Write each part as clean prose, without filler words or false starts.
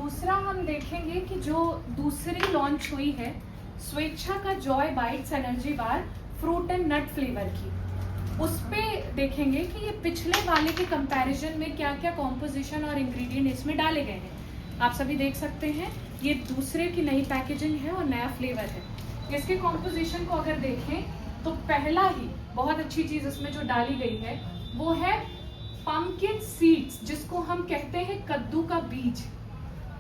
दूसरा हम देखेंगे कि जो दूसरी लॉन्च हुई है स्वेच्छा का joy bytes energy bar fruit and nut flavour की, उस पे देखेंगे कि ये पिछले वाले के कंपैरिजन में क्या क्या कॉम्पोजिशन और इंग्रेडिएंट इसमें डाले गए हैं। आप सभी देख सकते हैं ये दूसरे की नई पैकेजिंग है और नया फ्लेवर है। इसके कॉम्पोजिशन को अगर देखें तो पहला ही बहुत अच्छी चीज इसमें जो डाली गई है वो है पम्पकिन सीड्स, जिसको हम कहते हैं कद्दू का बीज।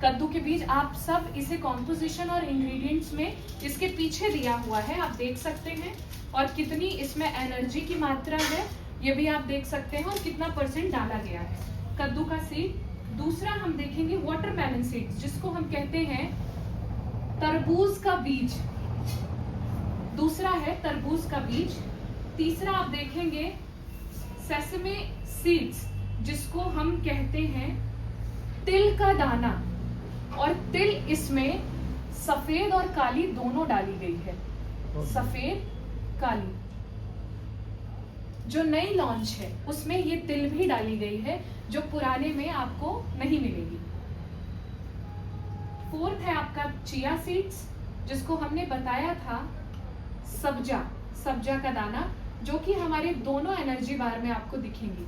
कद्दू के बीज आप सब इसे कॉम्पोजिशन और इंग्रेडिएंट्स में इसके पीछे दिया हुआ है, आप देख सकते हैं। और कितनी इसमें एनर्जी की मात्रा है ये भी आप देख सकते हैं और कितना % डाला गया है कद्दू का सीड। दूसरा हम देखेंगे वाटरमेलन सीड्स, जिसको हम कहते हैं तरबूज का बीज। दूसरा है तरबूज का बीज। तीसरा आप देखेंगे सेसमे सीड्स, जिसको हम कहते हैं तिल का दाना। और तिल इसमें सफेद और काली दोनों डाली गई है, सफेद काली। जो नई लॉन्च है उसमें ये तिल भी डाली गई है, जो पुराने में आपको नहीं मिलेगी। फोर्थ है आपका चिया सीड्स, जिसको हमने बताया था सब्जा का दाना, जो कि हमारे दोनों एनर्जी बार में आपको दिखेंगी।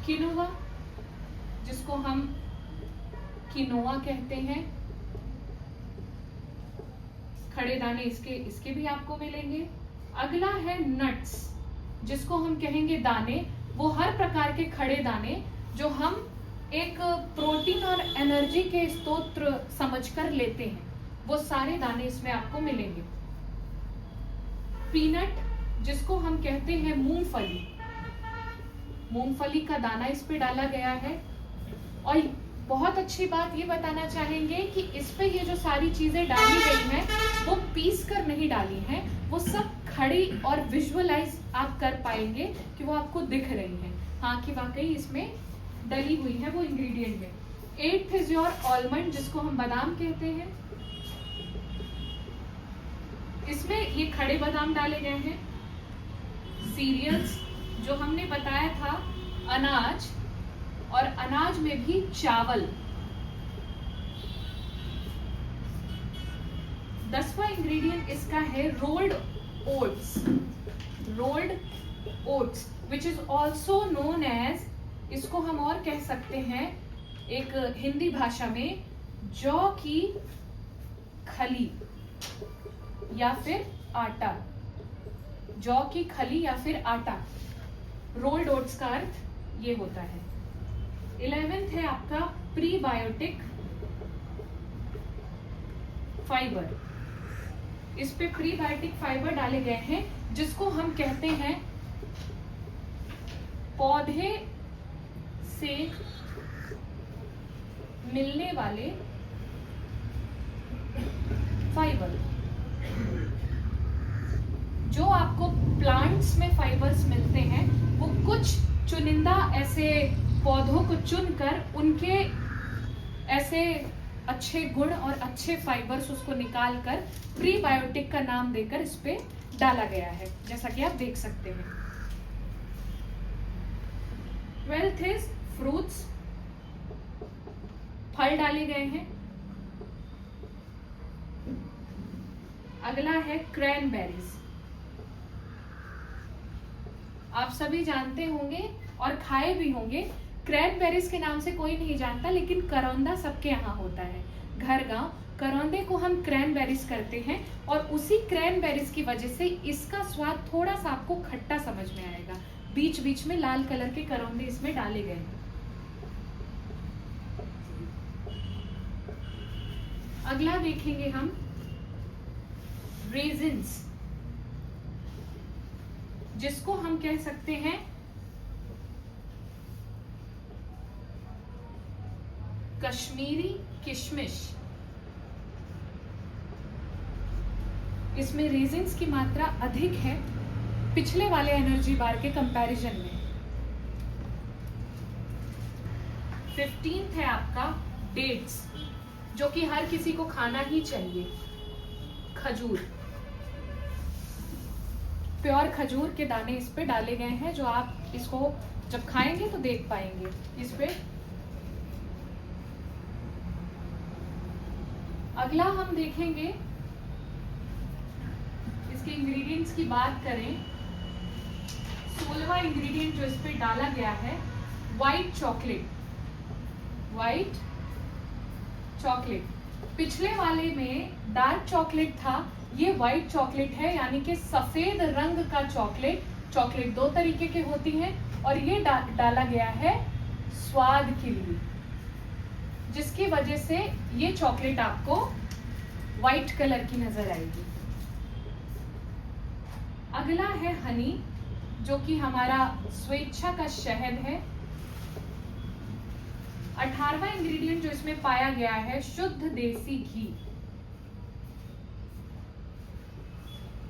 किनोवा, जिसको हम किनोआ कहते हैं, खड़े दाने इसके भी आपको मिलेंगे। अगला है नट्स, जिसको हम कहेंगे दाने, वो हर प्रकार के खड़े दाने जो हम एक प्रोटीन और एनर्जी के स्रोत समझकर लेते हैं, वो सारे दाने इसमें आपको मिलेंगे। पीनट, जिसको हम कहते हैं मूंगफली का दाना इस पे डाला गया है। और बहुत अच्छी बात ये बताना चाहेंगे कि इस पे ये जो सारी चीजें डाली गई हैं वो पीस कर नहीं डाली हैं, वो सब खड़ी और विजुअलाइज आप कर पाएंगे कि वो आपको दिख रही हैं, हाँ कि वाकई इसमें डली हुई है वो इंग्रेडिएंट में। 8th इज योर आलमंड, जिसको हम बादाम कहते हैं। इसमें ये खड़े बादाम डाले गए हैं। सीरियल्स, जो हमने बताया था अनाज, और अनाज में भी चावल। 10वां इंग्रेडिएंट इसका है rolled oats which is also known as, इसको हम और कह सकते हैं एक हिंदी भाषा में जौ की खली या फिर आटा। जौ की खली या फिर आटा, रोल्ड ओट्स का अर्थ ये होता है। 11th है आपका प्रीबायोटिक फाइबर। इस पे प्रीबायोटिक फाइबर डाले गए हैं, जिसको हम कहते हैं पौधे से मिलने वाले फाइबर। जो आपको प्लांट्स में फाइबर्स मिलते हैं वो कुछ चुनिंदा ऐसे पौधों को चुनकर उनके ऐसे अच्छे गुण और अच्छे फाइबर्स उसको निकालकर प्रीबायोटिक का नाम देकर इस पे डाला गया है, जैसा कि आप देख सकते हैं। 12th इज फ्रूट्स, फल डाले गए हैं। अगला है क्रैनबेरीज। आप सभी जानते होंगे और खाए भी होंगे, क्रैनबेरीज के नाम से कोई नहीं जानता, लेकिन करौंदा सबके यहाँ होता है। घर गांव करौंदे को हम क्रैनबेरीज करते हैं, और उसी क्रैनबेरीज की वजह से इसका स्वाद थोड़ा सा आपको खट्टा समझ में आएगा। बीच बीच में लाल कलर के करौंदे इसमें डाले गए हैं। अगला देखेंगे हम रेजिन्स, जिसको हम कह सकते हैं कश्मीरी किशमिश। इसमें रेजिन्स की मात्रा अधिक है पिछले वाले एनर्जी बार के कंपैरिजन में। 15th है आपका डेट्स, जो कि हर किसी को खाना ही चाहिए। खजूर, प्योर खजूर के दाने इस पे डाले गए हैं, जो आप इसको जब खाएंगे तो देख पाएंगे। इस पे अगला हम देखेंगे, इसके इंग्रेडिएंट्स की बात करें, 16वां इंग्रेडिएंट जो इस पे डाला गया है व्हाइट चॉकलेट। व्हाइट चॉकलेट, पिछले वाले में डार्क चॉकलेट था, ये व्हाइट चॉकलेट है, यानी कि सफेद रंग का चॉकलेट। चॉकलेट दो तरीके के होती हैं और ये डाला गया है स्वाद के लिए, जिसकी वजह से ये चॉकलेट आपको व्हाइट कलर की नजर आएगी। अगला है हनी, जो कि हमारा स्वेच्छा का शहद है। 18वां इंग्रेडिएंट जो इसमें पाया गया है शुद्ध देसी घी।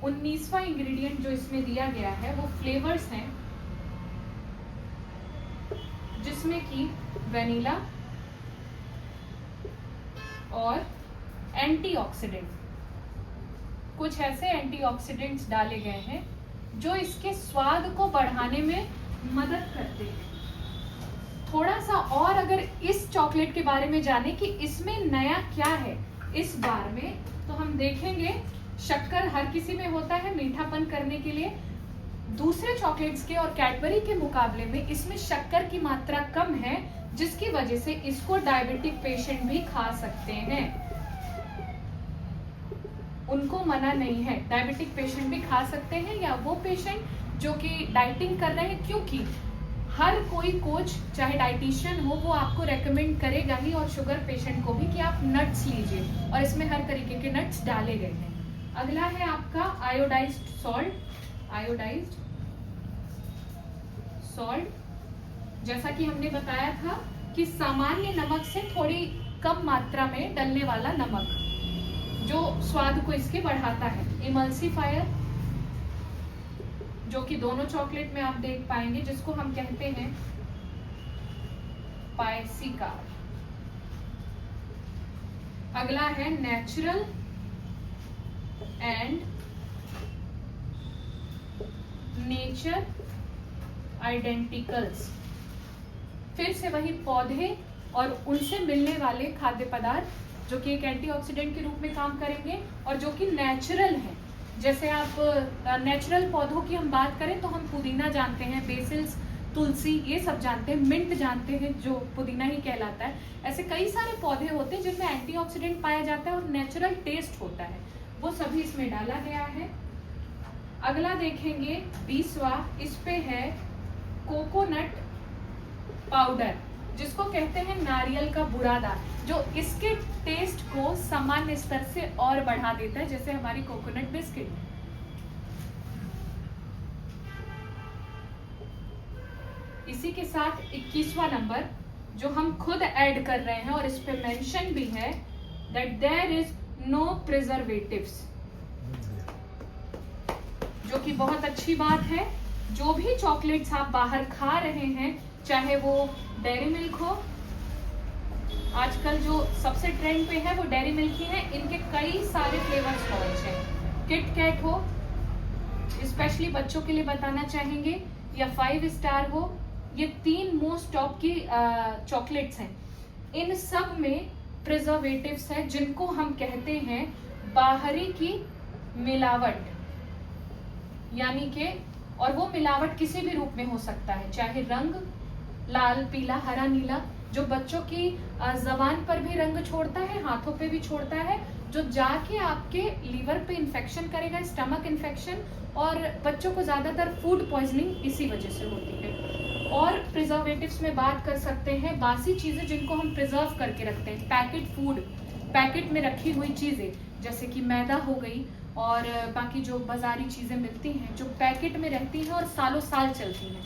19वां इंग्रेडिएंट जो इसमें दिया गया है वो फ्लेवर्स हैं, जिसमें कि वेनिला और एंटीऑक्सीडेंट। कुछ ऐसे एंटीऑक्सीडेंट्स डाले गए हैं जो इसके स्वाद को बढ़ाने में मदद करते हैं। थोड़ा सा और अगर इस चॉकलेट के बारे में जाने कि इसमें नया क्या है इस बार में, तो हम देखेंगे शक्कर हर किसी में होता है मीठापन करने के लिए। दूसरे चॉकलेट्स के और कैडबरी के मुकाबले में इसमें शक्कर की मात्रा कम है, जिसकी वजह से इसको डायबिटिक पेशेंट भी खा सकते हैं। उनको मना नहीं है, डायबिटिक पेशेंट भी खा सकते हैं, या वो पेशेंट जो कि डाइटिंग कर रहे हैं, क्योंकि हर कोई कोच चाहे डाइटिशियन हो वो आपको रेकमेंड करेगा ही, और शुगर पेशेंट को भी, कि आप नट्स लीजिए, और इसमें हर तरीके के नट्स डाले गए हैं। अगला है आपका आयोडाइज्ड सॉल्ट। आयोडाइज्ड सॉल्ट, जैसा कि हमने बताया था कि सामान्य नमक से थोड़ी कम मात्रा में डलने वाला नमक, जो स्वाद को इसके बढ़ाता है। इमल्सिफायर, जो कि दोनों चॉकलेट में आप देख पाएंगे, जिसको हम कहते हैं पायसिकार। अगला है नेचुरल एंड नेचर आइडेंटिकल्स, फिर से वही पौधे और उनसे मिलने वाले खाद्य पदार्थ जो कि एक एंटीऑक्सीडेंट के रूप में काम करेंगे और जो कि नेचुरल है। जैसे आप नेचुरल पौधों की हम बात करें तो हम पुदीना जानते हैं, बेसिल्स, तुलसी, ये सब जानते हैं, मिंट जानते हैं जो पुदीना ही कहलाता है। ऐसे कई सारे पौधे होते हैं जिनमें एंटीऑक्सीडेंट पाया जाता है और नेचुरल टेस्ट होता है, वो सभी इसमें डाला गया है। अगला देखेंगे 20वां, इस पे है कोकोनट पाउडर, जिसको कहते हैं नारियल का बुरादा, जो इसके टेस्ट को सामान्य स्तर से और बढ़ा देता है, जैसे हमारी कोकोनट बिस्किट। इसी के साथ 21वां नंबर जो हम खुद ऐड कर रहे हैं और इस पे मेंशन भी है that there is no preservatives, जो कि बहुत अच्छी बात है। जो भी चॉकलेट्स आप बाहर खा रहे हैं, चाहे वो डेयरी मिल्क हो, आजकल जो सबसे ट्रेंड पे है वो डेयरी मिल्क ही है, इनके कई सारे फ्लेवर्स लॉन्च हैं। किट कैट हो, स्पेशली बच्चों के लिए बताना चाहेंगे, या 5 स्टार हो, ये 3 मोस्ट टॉप की चॉकलेट्स हैं। इन सब में प्रिजर्वेटिव्स है, जिनको हम कहते हैं बाहरी की मिलावट, यानी कि, और वो मिलावट किसी भी रूप में हो सकता है, चाहे रंग लाल, पीला, हरा, नीला, जो बच्चों की जबान पर भी रंग छोड़ता है, हाथों पे भी छोड़ता है, जो जाके आपके लीवर पे इन्फेक्शन करेगा, स्टमक इन्फेक्शन, और बच्चों को ज्यादातर फूड पॉइजनिंग इसी वजह से होती है। और प्रिजर्वेटिव्स में बात कर सकते हैं बासी चीजें जिनको हम प्रिजर्व करके रखते हैं, पैकेट फूड, पैकेट में रखी हुई चीजें, जैसे कि मैदा हो गई और बाकी जो बाजारी चीजें मिलती हैं जो पैकेट में रहती हैं और सालों साल चलती हैं,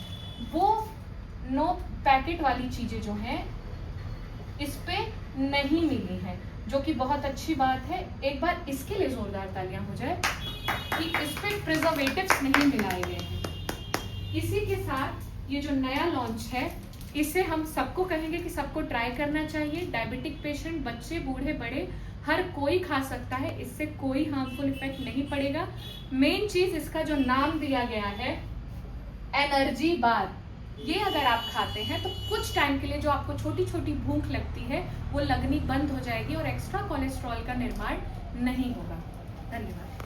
वो नो पैकेट वाली चीजें जो हैं इस पे नहीं मिली हैं, जो कि बहुत अच्छी बात है। एक बार इसके लिए जोरदार तालियां हो जाए कि इस पे प्रिजर्वेटिव्स नहीं मिलाए गए हैं। इसी के साथ ये जो नया लॉन्च है, इसे हम सबको कहेंगे कि सबको ट्राई करना चाहिए। डायबिटिक पेशेंट, बच्चे, बूढ़े, बड़े, हर कोई खा सकता है, इससे कोई हार्मफुल इफेक्ट नहीं पड़ेगा। मेन चीज इसका जो नाम दिया गया है एनर्जी बार, ये अगर आप खाते हैं तो कुछ टाइम के लिए जो आपको छोटी छोटी भूख लगती है वो लगनी बंद हो जाएगी और एक्स्ट्रा कोलेस्ट्रॉल का निर्माण नहीं होगा। धन्यवाद।